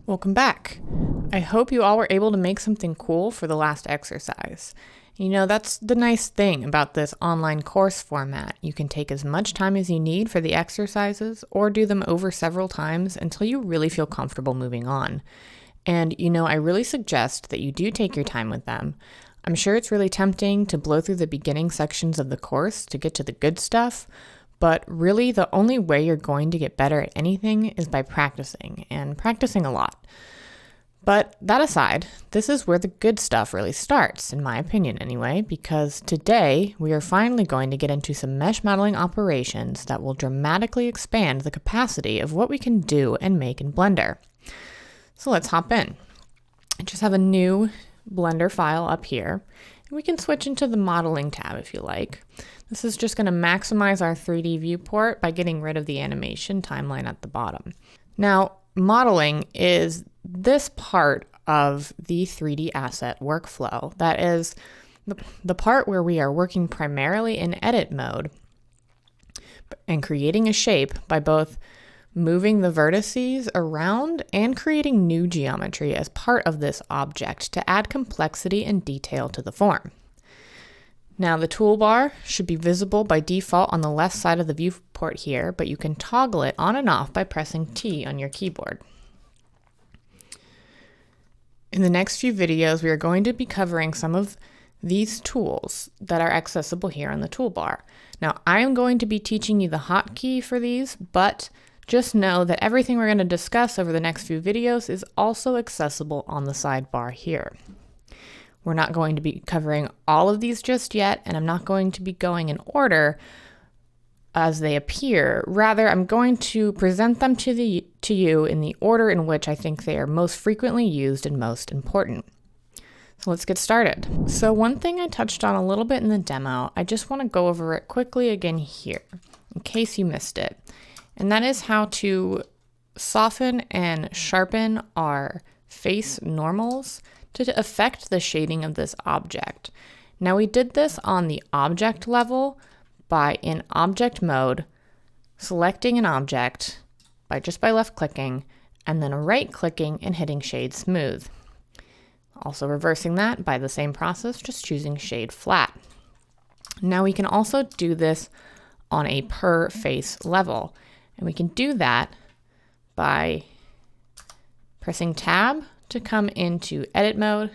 Welcome back. I hope you all were able to make something cool for the last exercise. You know, that's the nice thing about this online course format. You can take as much time as you need for the exercises or do them over several times until you really feel comfortable moving on. And you know, I really suggest that you do take your time with them. I'm sure it's really tempting to blow through the beginning sections of the course to get to the good stuff, but really the only way you're going to get better at anything is by practicing, and practicing a lot. But that aside, this is where the good stuff really starts, in my opinion anyway, because today we are finally going to get into some mesh modeling operations that will dramatically expand the capacity of what we can do and make in Blender. So let's hop in. I just have a new Blender file up here. We can switch into the modeling tab if you like. This is just going to maximize our 3D viewport by getting rid of the animation timeline at the bottom. Now, modeling is this part of the 3D asset workflow. That is the part where we are working primarily in edit mode and creating a shape by both moving the vertices around and creating new geometry as part of this object to add complexity and detail to the form. Now the toolbar should be visible by default on the left side of the viewport here, but you can toggle it on and off by pressing T on your keyboard. In the next few videos, we are going to be covering some of these tools that are accessible here on the toolbar. Now I am going to be teaching you the hotkey for these, but just know that everything we're going to discuss over the next few videos is also accessible on the sidebar here. We're not going to be covering all of these just yet, and I'm not going to be going in order as they appear. Rather, I'm going to present them to you in the order in which I think they are most frequently used and most important. So let's get started. So one thing I touched on a little bit in the demo, I just want to go over it quickly again here, in case you missed it. And that is how to soften and sharpen our face normals to affect the shading of this object. Now we did this on the object level by, in object mode, selecting an object by left clicking and then right clicking and hitting shade smooth. Also reversing that by the same process, just choosing shade flat. Now we can also do this on a per face level. And we can do that by pressing tab to come into edit mode,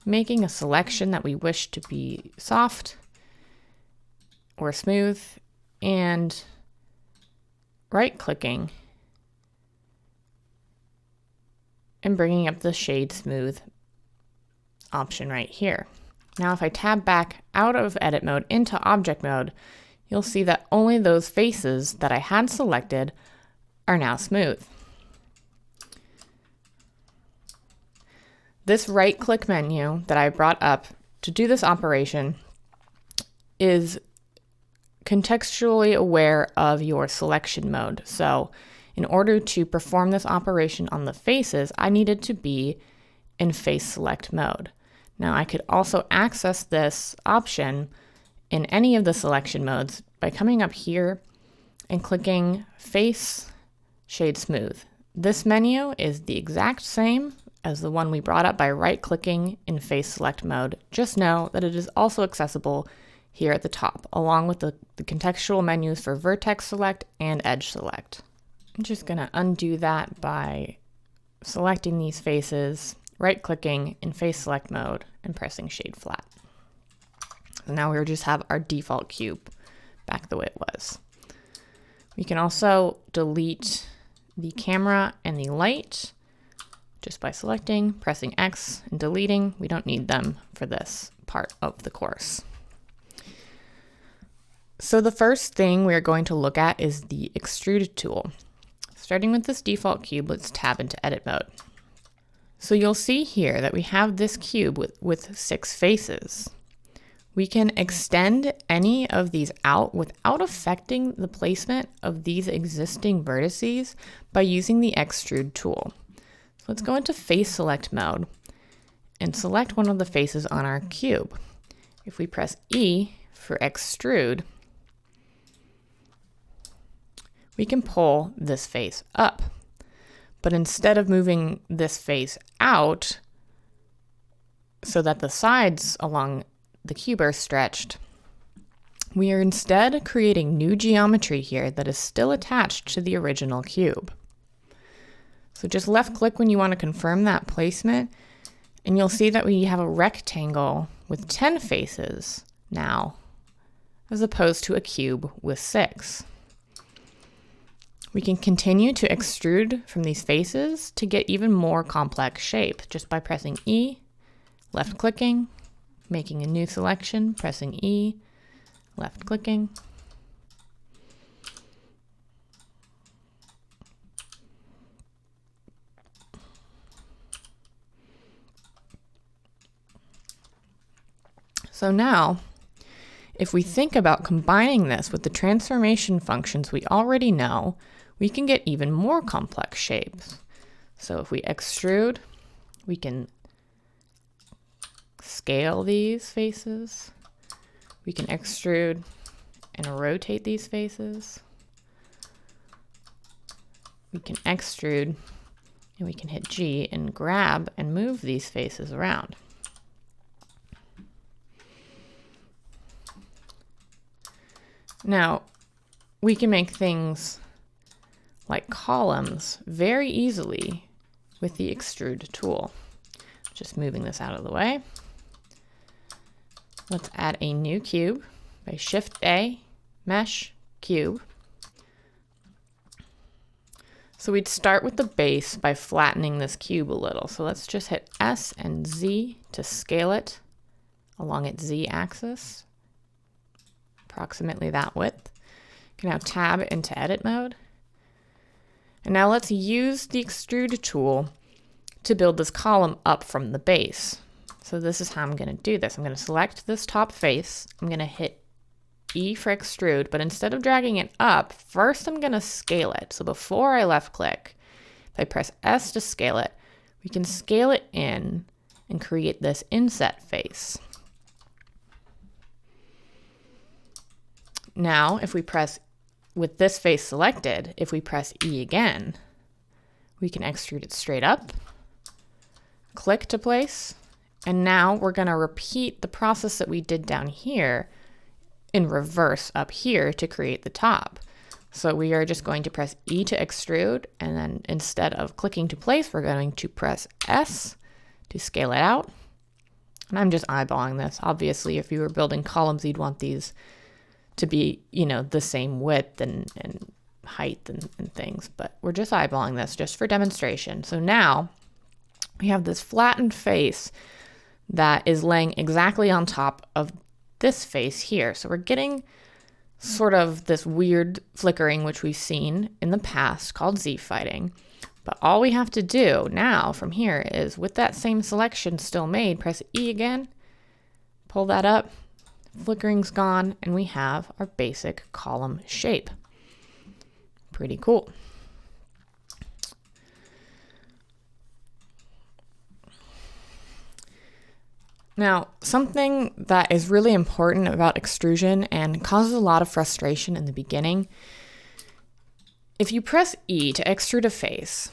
making a selection that we wish to be soft or smooth, and right clicking and bringing up the shade smooth option right here. Now if I tab back out of edit mode into object mode, you'll see that only those faces that I had selected are now smooth. This right-click menu that I brought up to do this operation is contextually aware of your selection mode. So in order to perform this operation on the faces, I needed to be in face select mode. Now I could also access this option in any of the selection modes by coming up here and clicking Face Shade Smooth. This menu is the exact same as the one we brought up by right-clicking in Face Select mode. Just know that it is also accessible here at the top, along with the contextual menus for Vertex Select and Edge Select. I'm just going to undo that by selecting these faces, right-clicking in Face Select mode, and pressing Shade Flat. So now we just have our default cube back the way it was. We can also delete the camera and the light just by selecting, pressing X, and deleting. We don't need them for this part of the course. So the first thing we're going to look at is the Extrude tool. Starting with this default cube, let's tab into edit mode. So you'll see here that we have this cube with 6 faces. We can extend any of these out without affecting the placement of these existing vertices by using the Extrude tool. So let's go into face select mode and select one of the faces on our cube. If we press E for extrude, we can pull this face up. But instead of moving this face out so that the sides along the cube are stretched, we are instead creating new geometry here that is still attached to the original cube. So just left click when you want to confirm that placement, and you'll see that we have a rectangle with 10 faces now, as opposed to a cube with 6. We can continue to extrude from these faces to get even more complex shape just by pressing E, left clicking, making a new selection, pressing E, left clicking. So now, if we think about combining this with the transformation functions we already know, we can get even more complex shapes. So if we extrude, we can scale these faces. We can extrude and rotate these faces. We can extrude and we can hit G and grab and move these faces around. Now, we can make things like columns very easily with the Extrude tool. Just moving this out of the way. Let's add a new cube by Shift A, Mesh, Cube. So we'd start with the base by flattening this cube a little. So let's just hit S and Z to scale it along its Z axis, approximately that width. You can now tab into edit mode. And now let's use the Extrude tool to build this column up from the base. So this is how I'm going to do this. I'm going to select this top face. I'm going to hit E for extrude, but instead of dragging it up, first I'm going to scale it. So before I left click, if I press S to scale it, we can scale it in and create this inset face. Now, if we press, with this face selected, if we press E again, we can extrude it straight up, click to place, and now we're going to repeat the process that we did down here in reverse up here to create the top. So we are just going to press E to extrude, and then instead of clicking to place, we're going to press S to scale it out. And I'm just eyeballing this. Obviously, if you were building columns, you'd want these to be, you know, the same width and height and things, but we're just eyeballing this just for demonstration. So now we have this flattened face that is laying exactly on top of this face here. So we're getting sort of this weird flickering, which we've seen in the past called Z fighting. But all we have to do now from here is, with that same selection still made, press E again, pull that up, flickering's gone, and we have our basic column shape. Pretty cool. Now, something that is really important about extrusion and causes a lot of frustration in the beginning, if you press E to extrude a face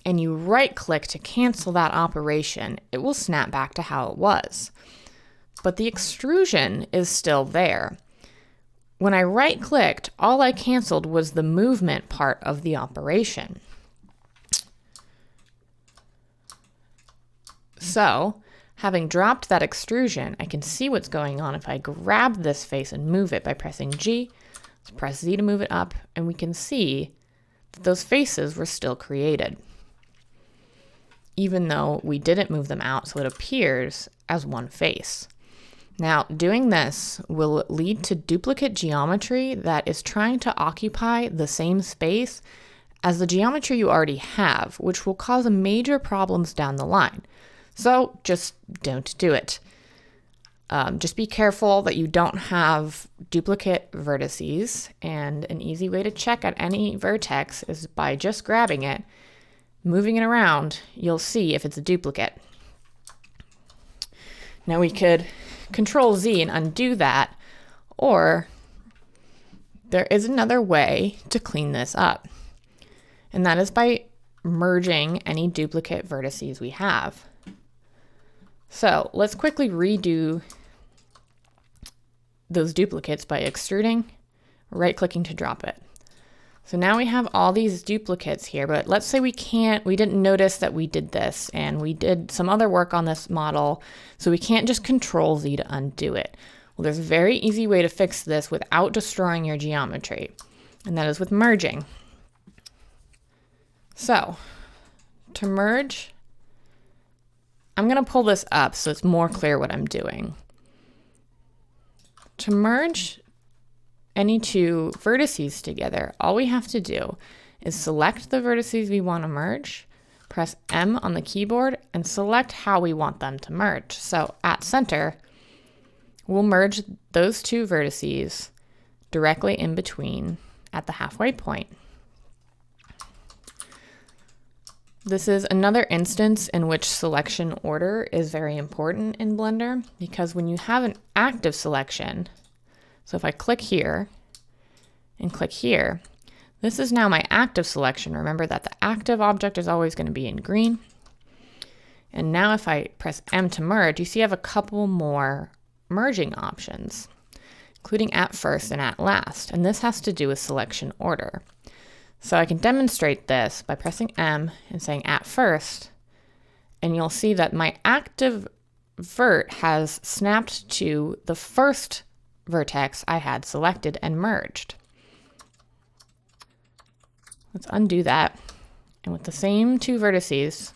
and you right click to cancel that operation, it will snap back to how it was. But the extrusion is still there. When I right clicked, all I canceled was the movement part of the operation. So, having dropped that extrusion, I can see what's going on if I grab this face and move it by pressing G. Let's press Z to move it up, and we can see that those faces were still created, even though we didn't move them out, so it appears as one face. Now, doing this will lead to duplicate geometry that is trying to occupy the same space as the geometry you already have, which will cause major problems down the line. So just don't do it. Just be careful that you don't have duplicate vertices, and an easy way to check at any vertex is by just grabbing it, moving it around. You'll see if it's a duplicate. Now we could Control Z and undo that, or there is another way to clean this up, and that is by merging any duplicate vertices we have. So let's quickly redo those duplicates by extruding, right-clicking to drop it. So now we have all these duplicates here, but let's say we didn't notice that we did this and we did some other work on this model, so we can't just Control Z to undo it. Well, there's a very easy way to fix this without destroying your geometry, and that is with merging. So to merge, I'm going to pull this up so it's more clear what I'm doing. To merge any two vertices together, all we have to do is select the vertices we want to merge, press M on the keyboard, and select how we want them to merge. So at center, we'll merge those two vertices directly in between at the halfway point. This is another instance in which selection order is very important in Blender, because when you have an active selection, so if I click here and click here, this is now my active selection. Remember that the active object is always going to be in green. And now if I press M to merge, you see I have a couple more merging options, including at first and at last. And this has to do with selection order. So I can demonstrate this by pressing M and saying at first, and you'll see that my active vert has snapped to the first vertex I had selected and merged. Let's undo that. And with the same two vertices,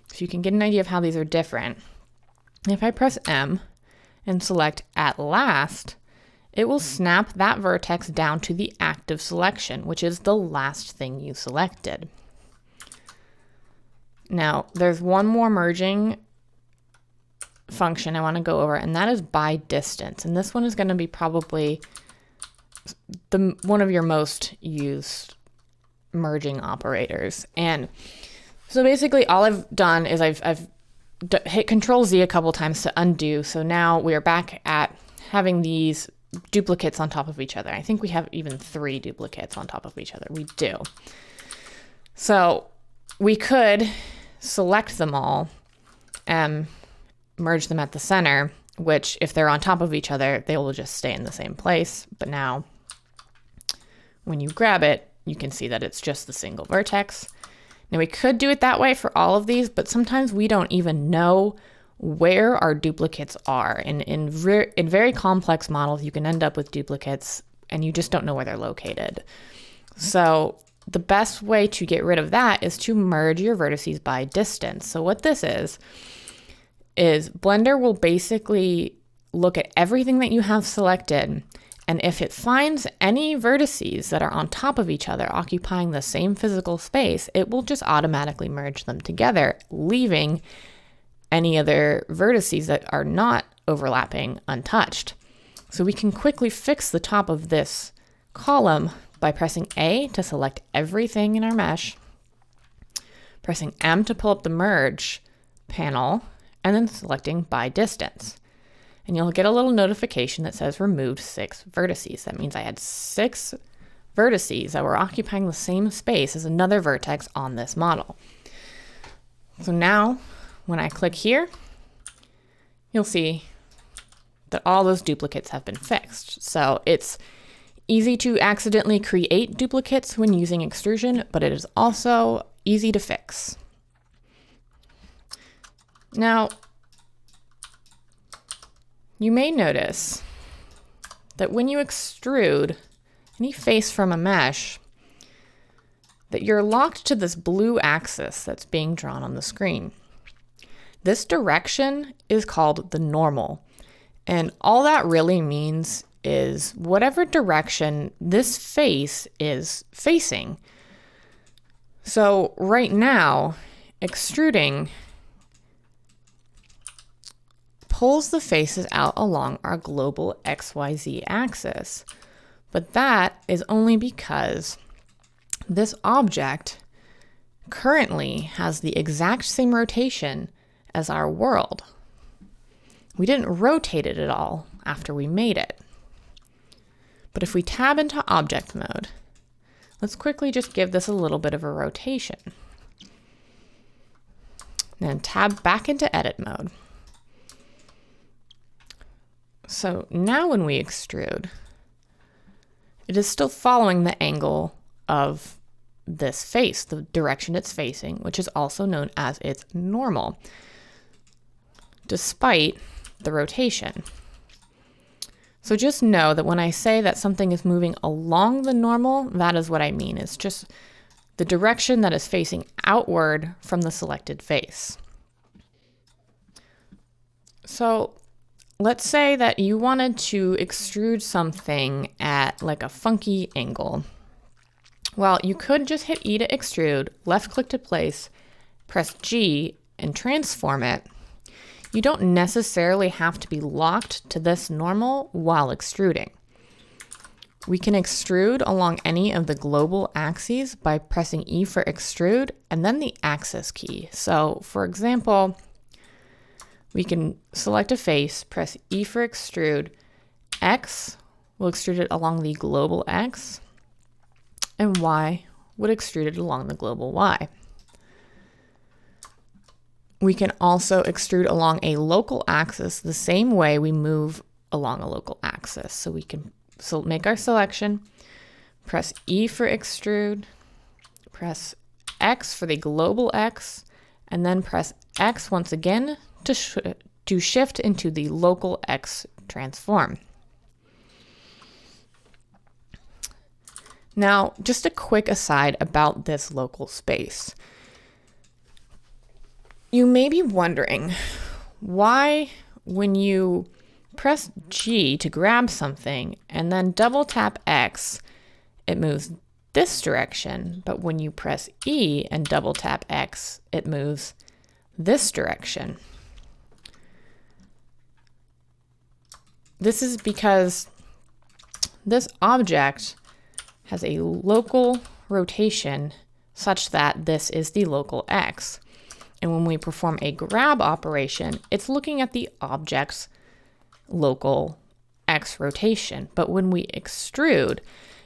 so you can get an idea of how these are different, if I press M and select at last, it will snap that vertex down to the active selection, which is the last thing you selected. Now, there's one more merging function I want to go over, and that is by distance. And this one is going to be probably one of your most used merging operators. And so basically all I've done is I've hit Control Z a couple times to undo. So now we are back at having these duplicates on top of each other. I think we have even 3 duplicates on top of each other. We do. So we could select them all and merge them at the center, which if they're on top of each other, they will just stay in the same place. But now when you grab it, you can see that it's just the single vertex. Now we could do it that way for all of these, but sometimes we don't even know where our duplicates are. In very complex models, you can end up with duplicates and you just don't know where they're located. So the best way to get rid of that is to merge your vertices by distance. So what this is Blender will basically look at everything that you have selected, and if it finds any vertices that are on top of each other occupying the same physical space, it will just automatically merge them together, leaving any other vertices that are not overlapping untouched. So we can quickly fix the top of this column by pressing A to select everything in our mesh, pressing M to pull up the merge panel, and then selecting by distance. And you'll get a little notification that says removed 6 vertices. That means I had 6 vertices that were occupying the same space as another vertex on this model. So now when I click here, you'll see that all those duplicates have been fixed. So it's easy to accidentally create duplicates when using extrusion, but it is also easy to fix. Now, you may notice that when you extrude any face from a mesh, that you're locked to this blue axis that's being drawn on the screen. This direction is called the normal, and all that really means is whatever direction this face is facing. So right now, extruding pulls the faces out along our global XYZ axis. But that is only because this object currently has the exact same rotation as our world. We didn't rotate it at all after we made it. But if we tab into object mode, let's quickly just give this a little bit of a rotation. Then tab back into edit mode. So now when we extrude, it is still following the angle of this face, the direction it's facing, which is also known as its normal, despite the rotation. So just know that when I say that something is moving along the normal, that is what I mean. It's just the direction that is facing outward from the selected face. So let's say that you wanted to extrude something at like a funky angle. Well, you could just hit E to extrude, left click to place, press G, and transform it. You don't necessarily have to be locked to this normal while extruding. We can extrude along any of the global axes by pressing E for extrude and then the axis key. So for example, we can select a face, press E for extrude, X will extrude it along the global X, and Y would extrude it along the global Y. We can also extrude along a local axis the same way we move along a local axis. So we can make our selection, press E for extrude, press X for the global X, and then press X once again to shift into the local X transform. Now, just a quick aside about this local space. You may be wondering why when you press G to grab something and then double tap X, it moves this direction, but when you press E and double tap X, it moves this direction. This is because this object has a local rotation such that this is the local X. And when we perform a grab operation, it's looking at the object's local X rotation. But when we extrude,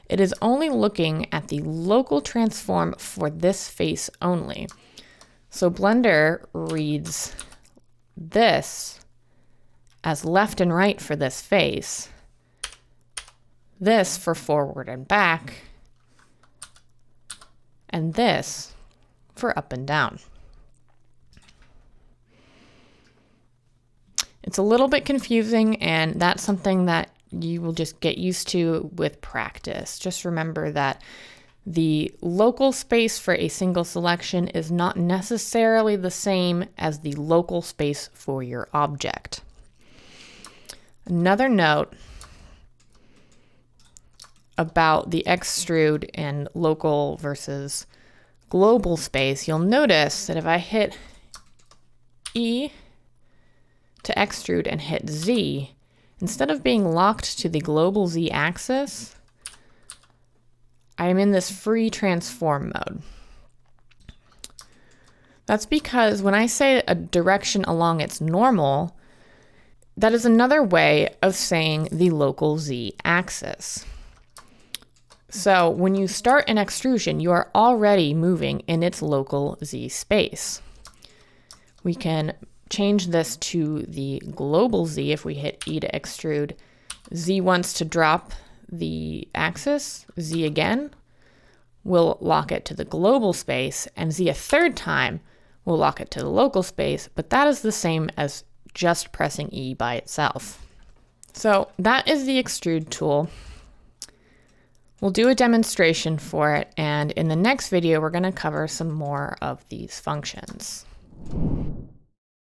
it is only looking at the local transform for this face only. So Blender reads this as left and right for this face, this for forward and back, and this for up and down. It's a little bit confusing, and that's something that you will just get used to with practice. Just remember that the local space for a single selection is not necessarily the same as the local space for your object. Another note about the extrude and local versus global space, you'll notice that if I hit E to extrude and hit Z, instead of being locked to the global Z axis, I am in this free transform mode. That's because when I say a direction along its normal, that is another way of saying the local Z axis. So when you start an extrusion, you are already moving in its local Z space. We can change this to the global Z if we hit E to extrude. Z wants to drop the axis, Z again will lock it to the global space, and Z a third time will lock it to the local space, but that is the same as just pressing E by itself. So that is the extrude tool. We'll do a demonstration for it, and in the next video we're going to cover some more of these functions.